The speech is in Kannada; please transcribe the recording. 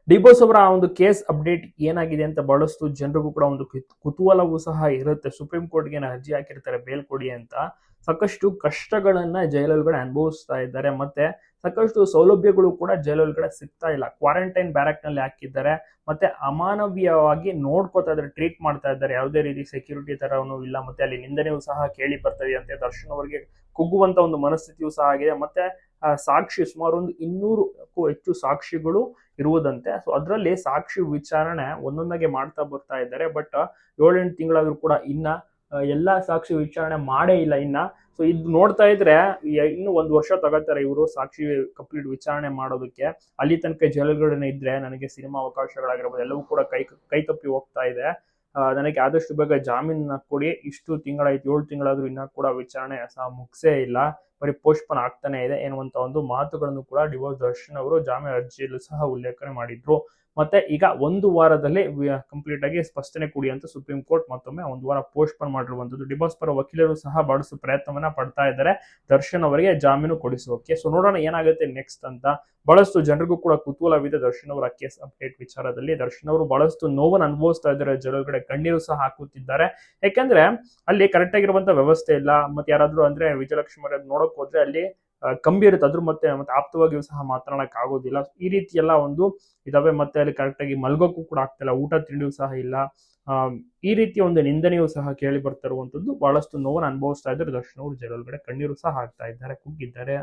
ಡಿ ಬಾಸ್ ಅವರ ಒಂದು ಕೇಸ್ ಅಪ್ಡೇಟ್ ಏನಾಗಿದೆ ಅಂತ ಬಹಳಷ್ಟು ಜನರಿಗೂ ಕೂಡ ಒಂದು ಕುತೂಹಲವೂ ಸಹ ಇರುತ್ತೆ. ಸುಪ್ರೀಂ ಕೋರ್ಟ್ಗೆ ಅರ್ಜಿ ಹಾಕಿರ್ತಾರೆ ಬೇಲ್ ಕೊಡಿ ಅಂತ. ಸಾಕಷ್ಟು ಕಷ್ಟಗಳನ್ನ ಜೈಲೊಳಗಡೆ ಅನುಭವಿಸ್ತಾ ಇದ್ದಾರೆ. ಮತ್ತೆ ಸಾಕಷ್ಟು ಸೌಲಭ್ಯಗಳು ಕೂಡ ಜೈಲೊಳಗಡೆ ಸಿಗ್ತಾ ಇಲ್ಲ. ಕ್ವಾರಂಟೈನ್ ಬ್ಯಾರಕ್ ನಲ್ಲಿ ಹಾಕಿದ್ದಾರೆ. ಮತ್ತೆ ಅಮಾನವೀಯವಾಗಿ ನೋಡ್ಕೋತಾ ಇದ್ದಾರೆ, ಟ್ರೀಟ್ ಮಾಡ್ತಾ ಇದ್ದಾರೆ. ಯಾವುದೇ ರೀತಿ ಸೆಕ್ಯೂರಿಟಿ ತರನು ಇಲ್ಲ. ಮತ್ತೆ ಅಲ್ಲಿ ನಿಂದನೆಯೂ ಸಹ ಕೇಳಿ ಬರ್ತದೆ ಅಂತೆ. ದರ್ಶನ್ ಅವರಿಗೆ ಕುಗ್ಗುವಂತ ಒಂದು ಮನಸ್ಥಿತಿಯೂ ಸಹ ಆಗಿದೆ. ಮತ್ತೆ ಸಾಕ್ಷಿ ಸುಮಾರು ಒಂದು 200ಕ್ಕೂ ಹೆಚ್ಚು ಸಾಕ್ಷಿಗಳು ಇರುವುದಂತೆ. ಸೊ ಅದರಲ್ಲಿ ಸಾಕ್ಷಿ ವಿಚಾರಣೆ ಒಂದೊಂದಾಗೆ ಮಾಡ್ತಾ ಬರ್ತಾ ಇದ್ದಾರೆ. ಬಟ್ 7-8 ತಿಂಗಳಾದ್ರೂ ಕೂಡ ಇನ್ನ ಎಲ್ಲಾ ಸಾಕ್ಷಿ ವಿಚಾರಣೆ ಮಾಡೇ ಇಲ್ಲ ಇನ್ನ. ಸೊ ಇದು ನೋಡ್ತಾ ಇದ್ರೆ ಇನ್ನು 1 ವರ್ಷ ತಗೋತಾರೆ ಇವರು ಸಾಕ್ಷಿ ಕಂಪ್ಲೀಟ್ ವಿಚಾರಣೆ ಮಾಡೋದಕ್ಕೆ. ಅಲ್ಲಿ ತನಕ ಜೈಲುಗಳನ್ನ ಇದ್ರೆ ನನಗೆ ಸಿನಿಮಾ ಅವಕಾಶಗಳಾಗಿರ್ಬೋದು ಎಲ್ಲವೂ ಕೂಡ ಕೈ ತಪ್ಪಿ ಹೋಗ್ತಾ ಇದೆ. ನನಗೆ ಆದಷ್ಟು ಬೇಗ ಜಾಮೀನ ಕೊಡಿ. ಇಷ್ಟು ತಿಂಗಳಾಯ್ತು, 7 ತಿಂಗಳಾದ್ರೂ ಇನ್ನ ಕೂಡ ವಿಚಾರಣೆ ಸಹ ಮುಗಿಸೇ ಇಲ್ಲ. ಬರೀ ಪೋಸ್ಟ್ಪೋನ್ ಆಗ್ತಾನೆ ಇದೆ ಎನ್ನುವಂತ ಒಂದು ಮಾತುಗಳನ್ನು ಕೂಡ ಡಿವೋರ್ಸ್ ದರ್ಶನ್ ಅವರು ಜಾಮೀನು ಅರ್ಜಿಯಲ್ಲೂ ಸಹ ಉಲ್ಲೇಖನೆ ಮಾಡಿದ್ರು. ಮತ್ತೆ ಈಗ 1 ವಾರದಲ್ಲಿ ಕಂಪ್ಲೀಟ್ ಆಗಿ ಸ್ಪಷ್ಟನೆ ಕೊಡಿ ಅಂತ ಸುಪ್ರೀಂ ಕೋರ್ಟ್ ಮತ್ತೊಮ್ಮೆ 1 ವಾರ ಪೋಸ್ಟ್ಪೋನ್ ಮಾಡಿರುವಂತದ್ದು. ಡಿವೋರ್ಸ್ ಪರ ವಕೀಲರು ಸಹ ಬಹಳಷ್ಟು ಪ್ರಯತ್ನವನ್ನ ಪಡ್ತಾ ಇದ್ದಾರೆ ದರ್ಶನ್ ಅವರಿಗೆ ಜಾಮೀನು ಕೊಡಿಸೋಕೆ. ಸೊ ನೋಡೋಣ ಏನಾಗುತ್ತೆ ನೆಕ್ಸ್ಟ್ ಅಂತ. ಬಹಳಷ್ಟು ಜನರಿಗೂ ಕೂಡ ಕುತೂಹಲವಿದೆ ದರ್ಶನ್ ಅವರ ಕೇಸ್ ಅಪ್ಡೇಟ್ ವಿಚಾರದಲ್ಲಿ. ದರ್ಶನ್ ಅವರು ಬಹಳಷ್ಟು ನೋವನ್ನು ಅನುಭವಿಸ್ತಾ ಇದ್ದಾರೆ, ಜೈಲೊಳಗಡೆ ಕಣ್ಣೀರು ಸಹ ಹಾಕುತ್ತಿದ್ದಾರೆ. ಯಾಕಂದ್ರೆ ಅಲ್ಲಿ ಕರೆಕ್ಟ್ ಆಗಿರುವಂತ ವ್ಯವಸ್ಥೆ ಇಲ್ಲ. ಮತ್ತೆ ಯಾರಾದ್ರೂ ಅಂದ್ರೆ ವಿಜಯಲಕ್ಷ್ಮಿ ಅವರ ನೋಡಕ್ ಹೋದ್ರೆ ಅಲ್ಲಿ ಕಂಬಿ ಇರುತ್ತೆ, ಅದ್ರ ಮತ್ತೆ ಆಪ್ತವಾಗಿಯೂ ಸಹ ಮಾತನಾಡಕ್ ಆಗೋದಿಲ್ಲ. ಈ ರೀತಿ ಎಲ್ಲ ಒಂದು ಇದಾವೆ. ಮತ್ತೆ ಅಲ್ಲಿ ಕರೆಕ್ಟ್ ಆಗಿ ಮಲ್ಗೋಕ್ಕೂ ಕೂಡ ಆಗ್ತಿಲ್ಲ, ಊಟ ತಿಂಡಿಯೂ ಸಹ ಇಲ್ಲ. ಈ ರೀತಿಯ ಒಂದು ನಿಂದನೆಯೂ ಸಹ ಕೇಳಿ ಬರ್ತಾ ಇರುವಂತದ್ದು. ಬಹಳಷ್ಟು ನೋವನ್ನು ಅನುಭವಿಸ್ತಾ ಇದ್ದಾರೆ ದರ್ಶನ್ ಅವರು. ಜೈಲೊಳಗಡೆ ಕಣ್ಣೀರು ಸಹ ಹಾಕ್ತಾ ಇದ್ದಾರೆ, ಕುಗ್ಗಿದ್ದಾರೆ.